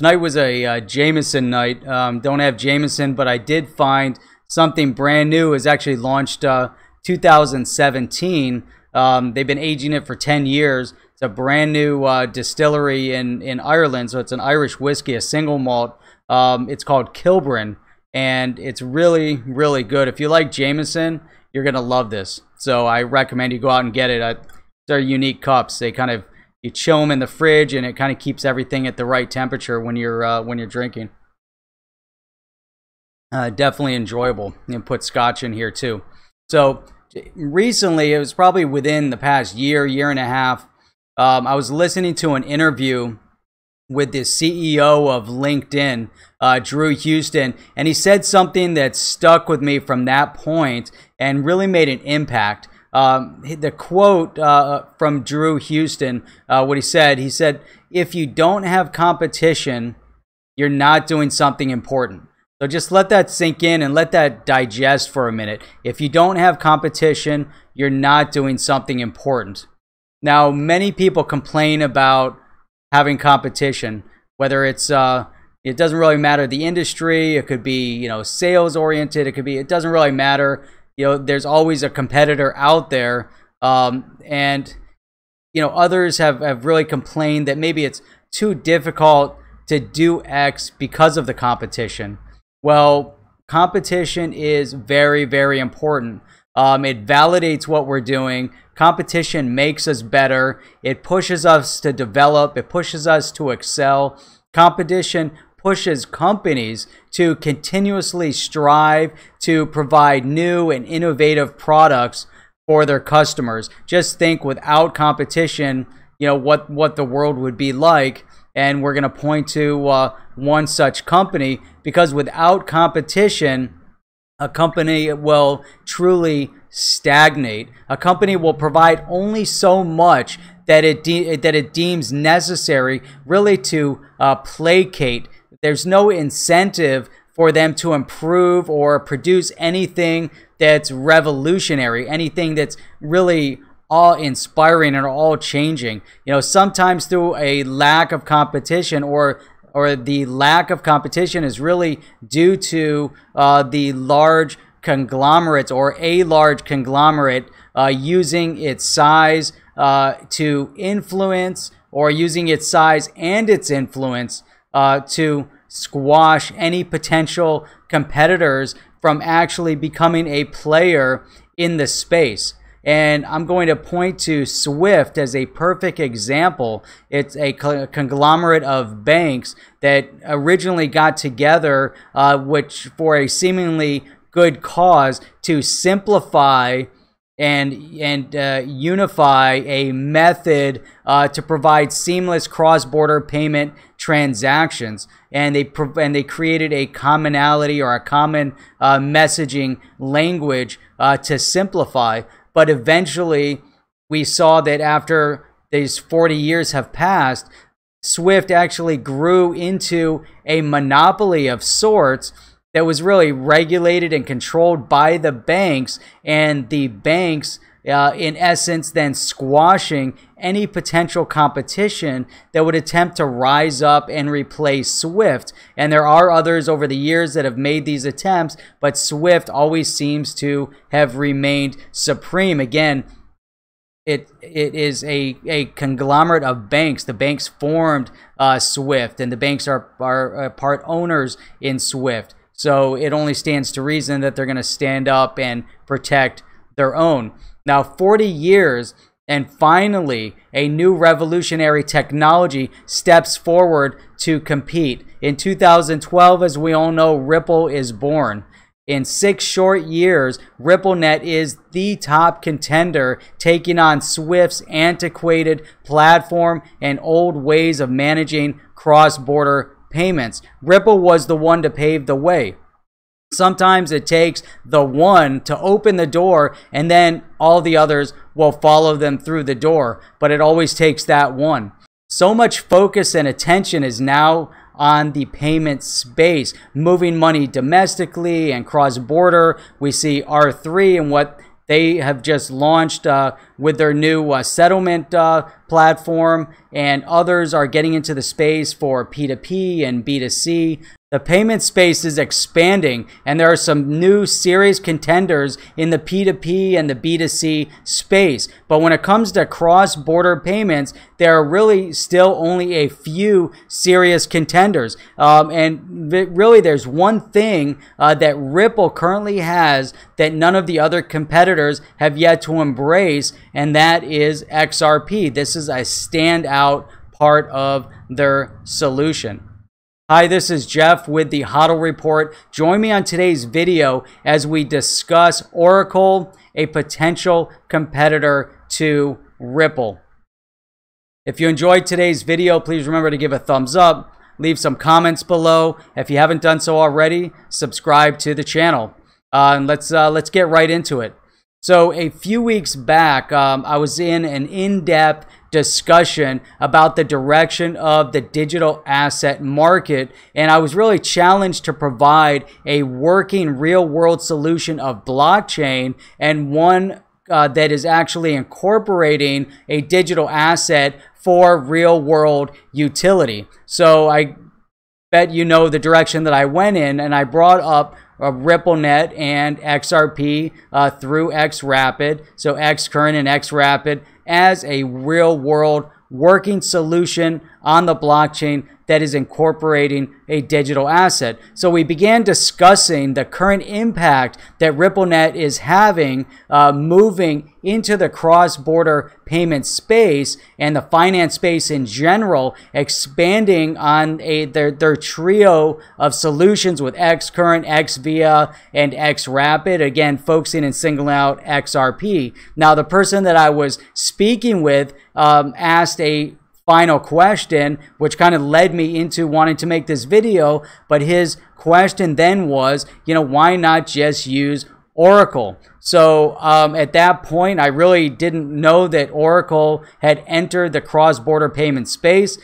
Tonight was a Jameson night. Don't have Jameson, but I did find something brand new. It's actually launched 2017. They've been aging it for 10 years. It's a brand new distillery in Ireland, so it's an Irish whiskey, a single malt. It's called Kilburn, and it's really, really good. If you like Jameson, you're going to love this. So I recommend you go out and get it. They're unique cups. They kind of, you chill them in the fridge, and it kind of keeps everything at the right temperature when you're drinking. Definitely enjoyable. You can put scotch in here too. So recently, it was probably within the past year and a half, I was listening to an interview with the CEO of LinkedIn, Drew Houston, and he said something that stuck with me from that point and really made an impact. The quote from Drew Houston, what he said, if you don't have competition, you're not doing something important. So just let that sink in and let that digest for a minute. If you don't have competition, you're not doing something important. Now, many people complain about having competition, whether it's it doesn't really matter the industry. It could be, you know, sales oriented. It doesn't really matter. You know, there's always a competitor out there, and you know, others have really complained that maybe it's too difficult to do X because of the competition. Well, competition is very, very important. It validates what we're doing. Competition makes us better. It pushes us to develop. It pushes us to excel. Competition pushes companies to continuously strive to provide new and innovative products for their customers. Just think, without competition, you know, what the world would be like. And we're going to point to one such company, because without competition, a company will truly stagnate. A company will provide only so much that it deems necessary, really, to placate. There's no incentive for them to improve or produce anything that's revolutionary, anything that's really awe-inspiring and all changing. You know, sometimes through a lack of competition, or the lack of competition is really due to the large conglomerates, or a large conglomerate using its size to influence, or using its size and its influence to squash any potential competitors from actually becoming a player in the space. And I'm going to point to Swift as a perfect example. It's a conglomerate of banks that originally got together, which for a seemingly good cause, to simplify and unify a method to provide seamless cross-border payment transactions. And they created a commonality, or a common messaging language to simplify. But eventually, we saw that after these 40 years have passed, Swift actually grew into a monopoly of sorts that was really regulated and controlled by the banks, and the banks, in essence, then squashing any potential competition that would attempt to rise up and replace Swift. And there are others over the years that have made these attempts, but Swift always seems to have remained supreme. Again, it is a conglomerate of banks. The banks formed Swift, and the banks are part owners in Swift. So it only stands to reason that they're going to stand up and protect their own. Now, 40 years, and finally, a new revolutionary technology steps forward to compete. In 2012, as we all know, Ripple is born. In 6 short years, RippleNet is the top contender, taking on Swift's antiquated platform and old ways of managing cross-border payments. Ripple was the one to pave the way. Sometimes it takes the one to open the door, and then all the others will follow them through the door. But it always takes that one. So much focus and attention is now on the payment space, moving money domestically and cross-border. We see R3 and what They have just launched with their new settlement platform, and others are getting into the space for P2P and B2C. The payment space is expanding, and there are some new serious contenders in the P2P and the B2C space. But when it comes to cross-border payments, there are really still only a few serious contenders. And really, there's one thing that Ripple currently has that none of the other competitors have yet to embrace, and that is XRP. This is a standout part of their solution. Hi, this is Jeff with the HODL Report. Join me on today's video as we discuss Oracle, a potential competitor to Ripple. If you enjoyed today's video, please remember to give a thumbs up, leave some comments below. If you haven't done so already, subscribe to the channel. And let's get right into it. So a few weeks back, I was in an in-depth discussion about the direction of the digital asset market, and I was really challenged to provide a working real-world solution of blockchain, and one that is actually incorporating a digital asset for real-world utility. So I bet you know the direction that I went in, and I brought up RippleNet and XRP through XRapid, so Xcurrent and XRapid, as a real-world working solution on the blockchain that is incorporating a digital asset. So we began discussing the current impact that RippleNet is having moving into the cross-border payment space and the finance space in general, expanding on their trio of solutions with Xcurrent, XVIA, and XRapid, again, focusing and singling out XRP. Now, the person that I was speaking with asked a final question, which kind of led me into wanting to make this video, but his question then was, why not just use Oracle? So at that point, I really didn't know that Oracle had entered the cross-border payment space.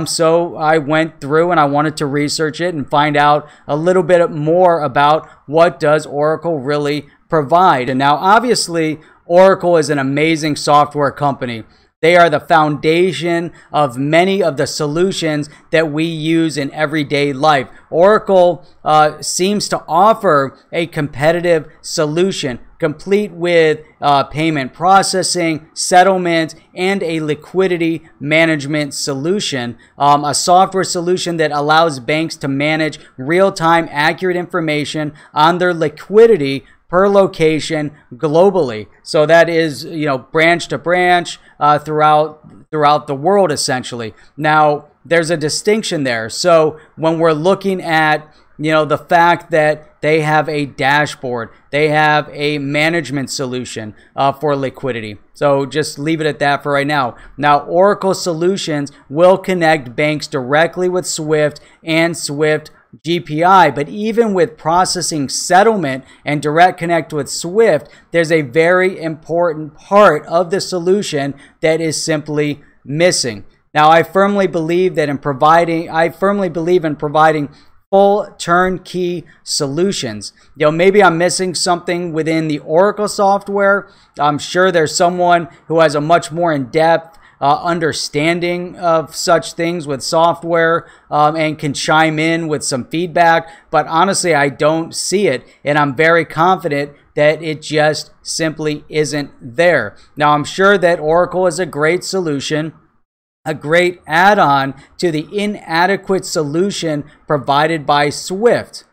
So I went through and I wanted to research it and find out a little bit more about what does Oracle really provide. And now, obviously, Oracle is an amazing software company. They are the foundation of many of the solutions that we use in everyday life. Oracle seems to offer a competitive solution, complete with payment processing, settlement, and a liquidity management solution. A software solution that allows banks to manage real-time accurate information on their liquidity per location globally. So that is, branch to branch throughout the world, essentially. Now, there's a distinction there. So when we're looking at, the fact that they have a dashboard, they have a management solution for liquidity. So just leave it at that for right now. Now, Oracle Solutions will connect banks directly with SWIFT and SWIFT GPI, but even with processing settlement and direct connect with SWIFT, there's a very important part of the solution that is simply missing. Now, I firmly believe in providing full turnkey solutions. Maybe I'm missing something within the Oracle software. I'm sure there's someone who has a much more in-depth understanding of such things with software and can chime in with some feedback. But honestly, I don't see it, and I'm very confident that it just simply isn't there. Now, I'm sure that Oracle is a great solution, a great add-on to the inadequate solution provided by SWIFT.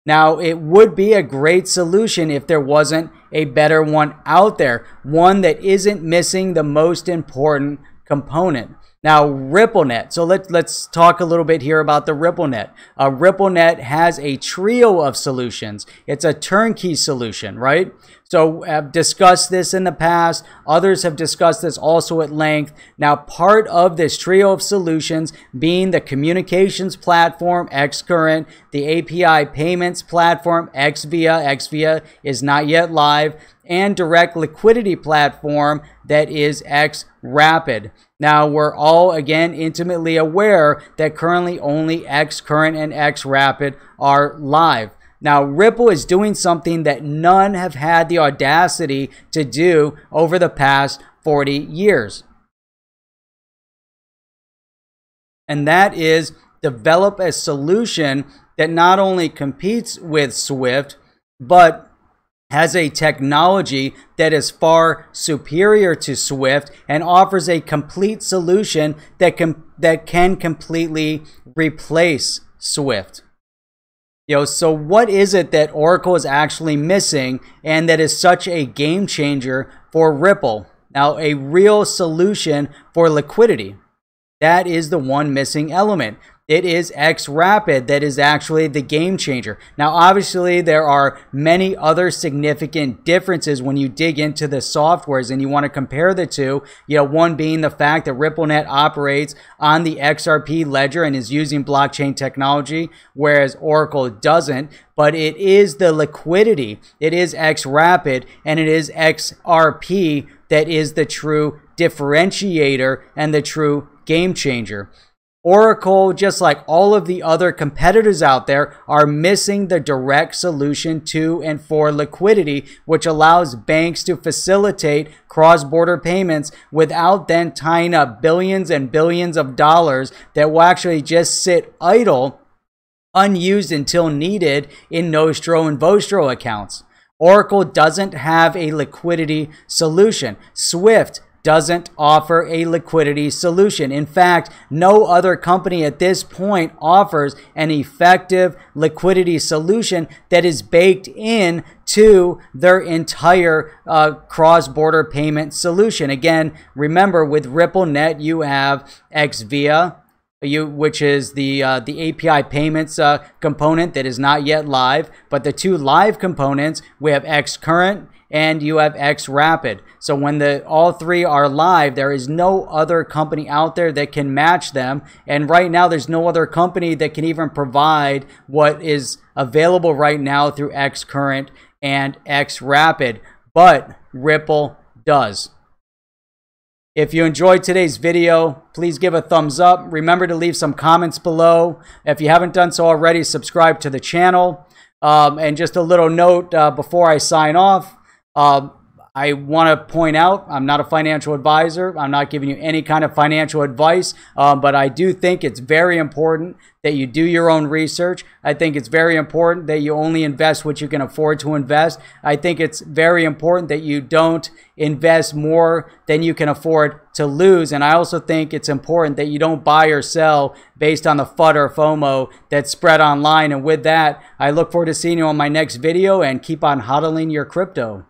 Now, it would be a great solution if there wasn't a better one out there, one that isn't missing the most important component. Now, RippleNet. So let's talk a little bit here about the RippleNet. RippleNet has a trio of solutions. It's a turnkey solution, right? So I've discussed this in the past. Others have discussed this also at length. Now, part of this trio of solutions being the communications platform, Xcurrent, the API payments platform, XVIA. XVIA is not yet live, and direct liquidity platform that is XRapid. Now, we're all, again, intimately aware that currently only Xcurrent and XRapid are live. Now, Ripple is doing something that none have had the audacity to do over the past 40 years. And that is develop a solution that not only competes with SWIFT, but has a technology that is far superior to SWIFT and offers a complete solution that can completely replace SWIFT. So what is it that Oracle is actually missing and that is such a game changer for Ripple? Now, a real solution for liquidity. That is the one missing element. It is XRapid that is actually the game changer. Now, obviously, there are many other significant differences when you dig into the softwares and you want to compare the two. One being the fact that RippleNet operates on the XRP ledger and is using blockchain technology, whereas Oracle doesn't. But it is the liquidity, it is XRapid, and it is XRP that is the true differentiator and the true game changer. Oracle, just like all of the other competitors out there, are missing the direct solution to and for liquidity, which allows banks to facilitate cross-border payments without then tying up billions and billions of dollars that will actually just sit idle, unused until needed in Nostro and Vostro accounts. Oracle doesn't have a liquidity solution. SWIFT doesn't offer a liquidity solution. In fact, no other company at this point offers an effective liquidity solution that is baked in to their entire cross-border payment solution. Again, remember, with RippleNet, you have XVIA, which is the API payments component that is not yet live. But the two live components, we have XCurrent and you have XRapid. So when all three are live, there is no other company out there that can match them. And right now, there's no other company that can even provide what is available right now through XCurrent and XRapid. But Ripple does. If you enjoyed today's video, please give a thumbs up. Remember to leave some comments below. If you haven't done so already, subscribe to the channel. And just a little note before I sign off, I want to point out, I'm not a financial advisor. I'm not giving you any kind of financial advice, but I do think it's very important that you do your own research. I think it's very important that you only invest what you can afford to invest. I think it's very important that you don't invest more than you can afford to lose. And I also think it's important that you don't buy or sell based on the FUD or FOMO that's spread online. And with that, I look forward to seeing you on my next video, and keep on hodling your crypto.